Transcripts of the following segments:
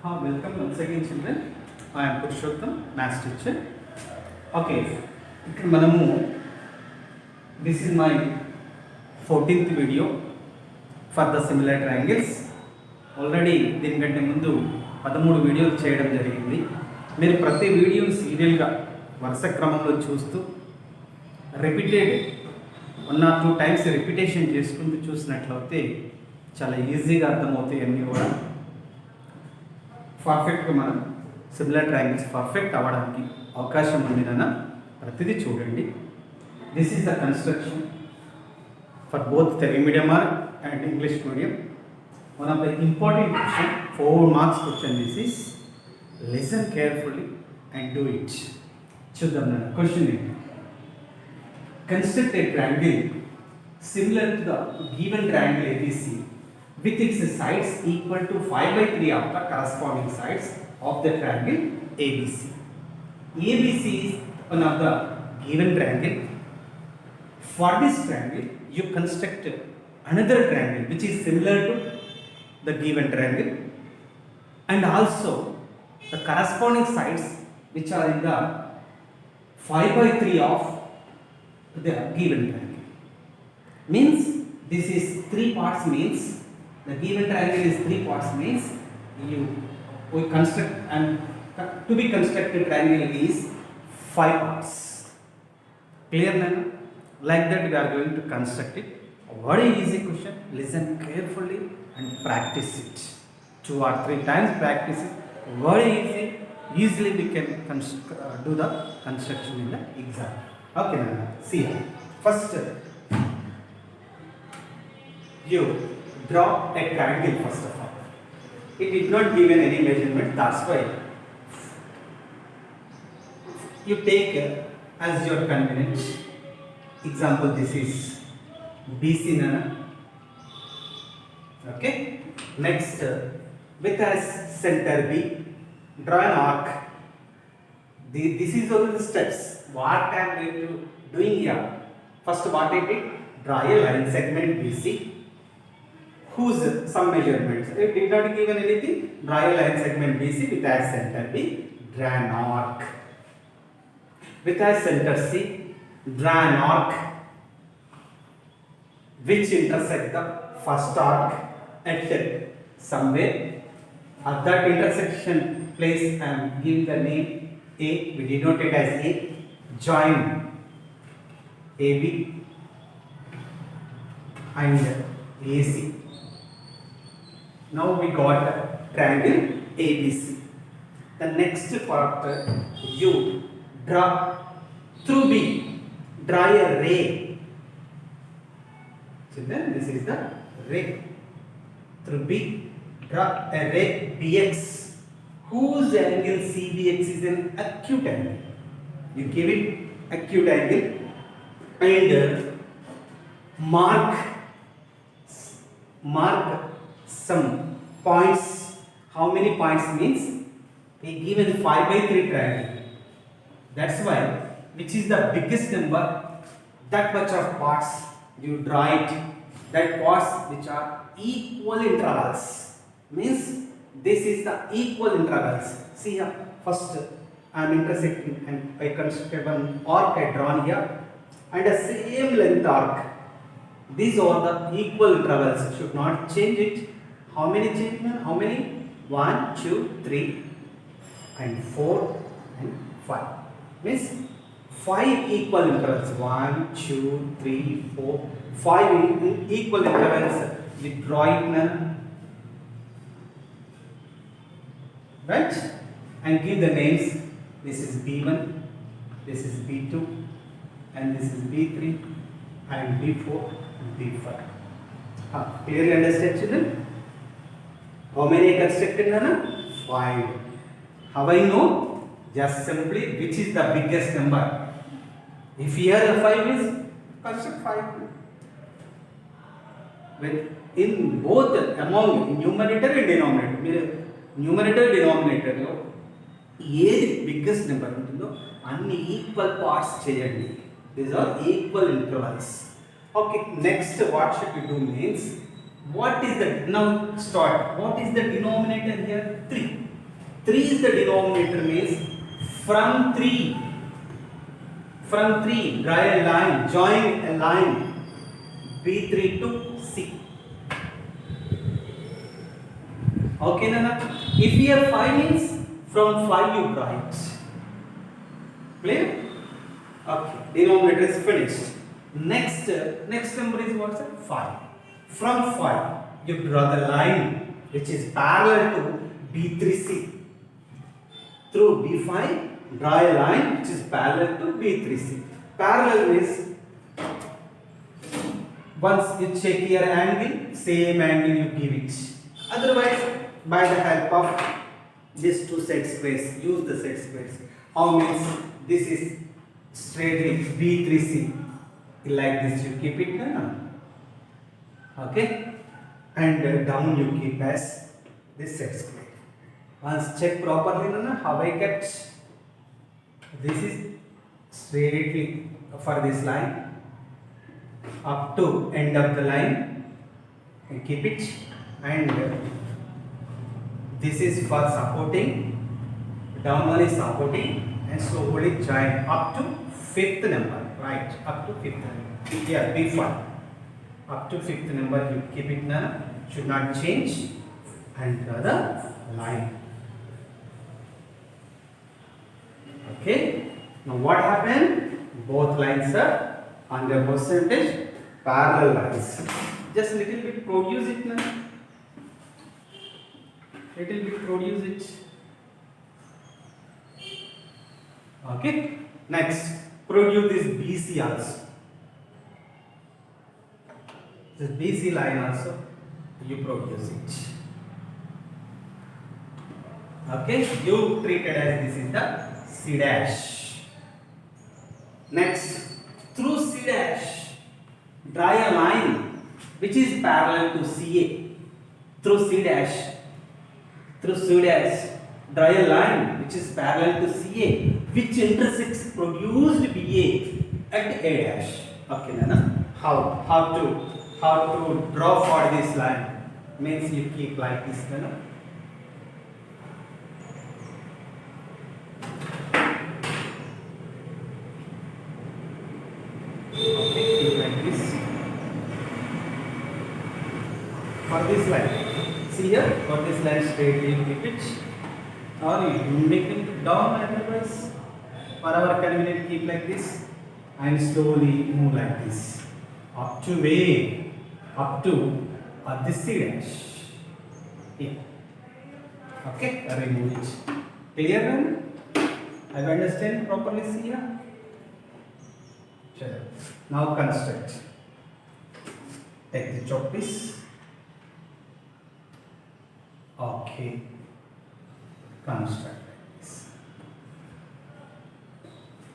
Welcome once again, children. I am Purushottam, maths teacher. Okay, ఇక్కడ మనము this is my 14th video for the similar triangles. Already దీనికంటే ముందు 13 వీడియోలు చేయడం జరిగింది. మీరు ప్రతి వీడియోని సీరియల్గా వరుస క్రమంలో చూస్తూ రిపీటెడ్ 1 or 2 times రిపిటేషన్ చేసుకుంటూ చూసినట్లయితే చాలా ఈజీగా అర్థమవుతాయి అన్నీ కూడా. పర్ఫెక్ట్గా మనం సిమిలర్ ట్రయాంగిల్స్ పర్ఫెక్ట్ అవ్వడానికి అవకాశం ఉంది నాన్న. ప్రతిదీ చూడండి. This is the construction for both Telugu medium are and English medium. One of the important question, 4 marks question. This is listen carefully and do it. చూద్దాం నాన్న. క్వశ్చన్ ఏంటి? Construct a triangle similar to the given triangle ABC with its sides equal to 5/3 of the corresponding sides of the triangle ABC. ABC is one of the given triangle. For this triangle, you construct another triangle which is similar to the given triangle, and also the corresponding sides which are in the 5/3 of the given triangle. Means this is 3 parts. Means the given triangle is 3 parts. Means we construct, and to be constructed triangle is 5 parts. Clear now? Like that we are going to construct it. Very easy question. Listen carefully and practice it. 2 or 3 times practice it. Very easy. Easily we can do the construction in the exam. Okay now. See here. First you draw a triangle first of all. It did not given any measurement, that's why you take as your convenience. Example, this is BC nana. Okay. Next, with a center B, draw an arc. This is all the steps. What I am going to doing here? First, what I did? Draw a line segment BC. Whose some measurements? It did not given anything. Draw a line segment BC with a center B. Draw an arc. With a center C, draw an arc which intersect the first arc at somewhere. At that intersection place, I am giving the name A. We denote it as A. Join AB and AC. Now we got triangle ABC. The next part, you draw through B, draw a ray. So then this is the ray. Through B, draw a ray BX, whose angle CBX is an acute angle. You give it acute angle and mark some points. How many points? Means we given 5/3 triangle. That's why which is the biggest number, that much of parts you draw it. That parts which are equal intervals. Means this is the equal intervals. See here. First I am intersecting and I construct one arc I drawn here and a same length arc. These are the equal intervals. Should not change it. How many change? How many? 1, 2, 3 and 4 and 5. Means 5 equal intervals. 1, 2, 3, 4, 5 equal intervals. We draw it now. Right? And give the names. This is B1, this is B2, and this is B3 and B4 and B5. Clearly understand, children? How many constructed nana? 5. How I know? Just simply which is the biggest number. If here the 5 is, construct 5. When in both among numerator and denominator, numerator denominator lo ఏది biggest number ఉంటుందో అన్ని equal parts చేయండి. These are equal intervals. Okay, next what should you do means what is the, now start, what is the denominator here? 3. 3 is the denominator means from 3 draw a line, join a line B3 to C. Okay, Nana? If here 5 means from 5 you draw it. Clear? Okay, denominator is finished. Next number is what? 5. From 5 you draw the line which is parallel to B3C. Through B5 draw a line which is parallel to B3C. Parallel is once you check your angle, same angle you give it. Otherwise, by the help of these two set squares, use the set squares. How means this is straightly B3C. Like this you keep it down. Okay? And down you keep as this set square. Once check properly, how I kept. This is straightly for this line up to end of the line. You keep it, and this is for supporting. Down one is supporting, and slowly join up to 5th number. Right, up to 5th number. Yeah, B5. Up to 5th number you keep it now. Should not change, and draw the line. Okay. Now what happened? Both lines are 100% parallel lines. Just little bit produce it now. Little bit produce it. Okay. Next, produce this BC also. This BC line also you produce it. Okay. You treated as this is the C dash. Next, through C dash, draw a line which is parallel to CA. Through C dash, draw a line which is parallel to CA, which intersects produced BA at A dash. Okay, Nana? How to draw for this line? Means you keep like this, Nana. For this line, see here, for this line straight you keep it, or you make it down, otherwise for our convenience keep like this and slowly move like this up to way, up to this C dash. Here. Okay, remove it. Clear then? Have you understand properly? See here. Now construct. Take the chalk piece. Okay, construct like this.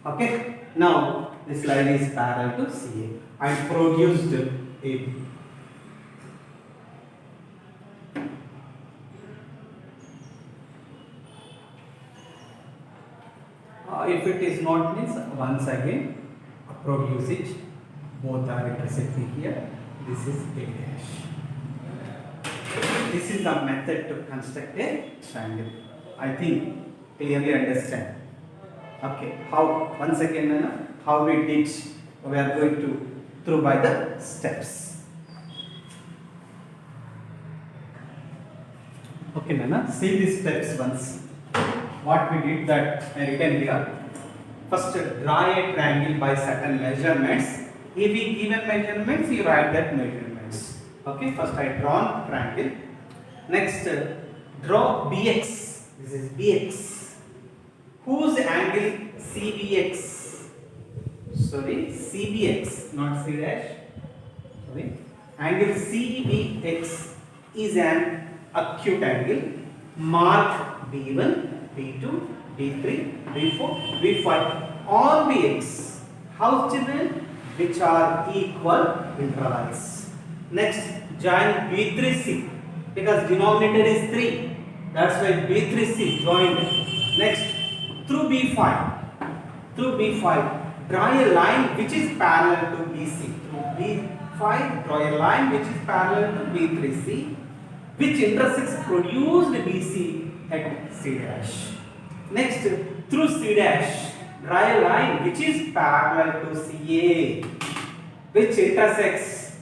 Okay, now this line is parallel to CA. I produced AB. If it is not, means once again produce it. Both are intersecting here. This is A dash. This is the method to construct a triangle. I think clearly understand. Okay, how once again how we did, we are going to through by the steps. Okay, Nana, see these steps once. What we did that I written here. First, draw a triangle by certain measurements. If we given measurements, you write that measurements. Okay, first I drawn triangle. Next, draw BX. This is BX. Whose angle CBX? Sorry, CBX, not C dash. Sorry, angle CBX is an acute angle. Mark B1, B2, B3, B4, B5. All BX. How children? Which are equal intervals. Next, join B3C. Because denominator is 3, that's why B3C joined. Next, through B5, draw a line which is parallel to BC. Through B5, draw a line which is parallel to B3C, which intersects produced BC at C dash. Next, through C dash, draw a line which is parallel to CA, which intersects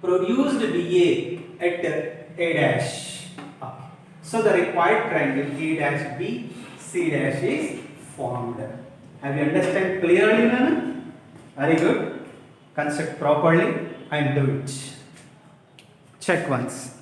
produced BA at A dash. Okay. So the required triangle A dash B C dash is formed. Have you understand clearly, Nana? Very good. Construct properly and do it. Check once.